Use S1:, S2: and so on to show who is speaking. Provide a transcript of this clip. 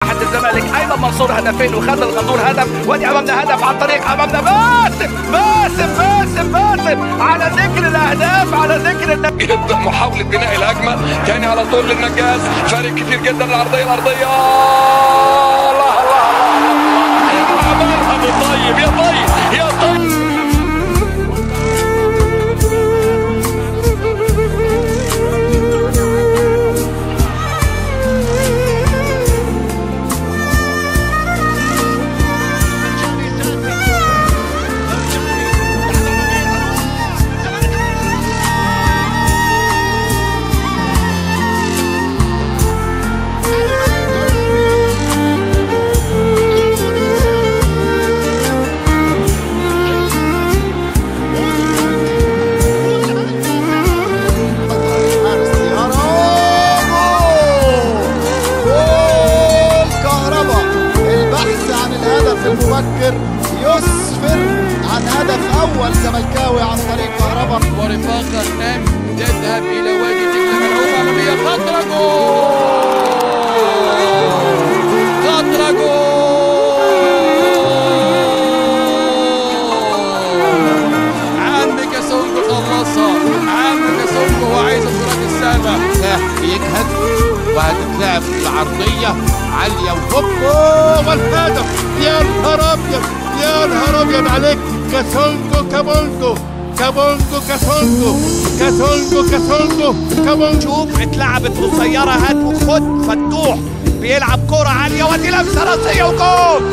S1: حد الزمالك ايمن منصور هدفين وخد الغندور هدف، وادي امامنا هدف عن طريق امامنا باسم على ذكر الاهداف، على ذكر
S2: يبدا محاوله بناء الهجمه تاني على طول للنجاز، فارق كتير جدا الارضيه الله عملها بالطيب يا طيب يا طيب.
S3: المبكر يسفر عن هدف اول زملكاوي عن طريق كهربا،
S4: ورفاقة نام تذهب الى وادي دجله ملعوبه اماميه خطره جول عم كاسونجو خلصها، عم كاسونجو هو عايز الكرات السهله
S5: يجهد وهتتلعب العرضيه عاليه وهوب والهدف. يا نهار ابيض يا نهار ابيض عليك كاسونجو كابونجو.
S1: شوف اتلعبت قصيره، هات وخد فتوح بيلعب كرة عالية، وادي لمسة راسية وجول.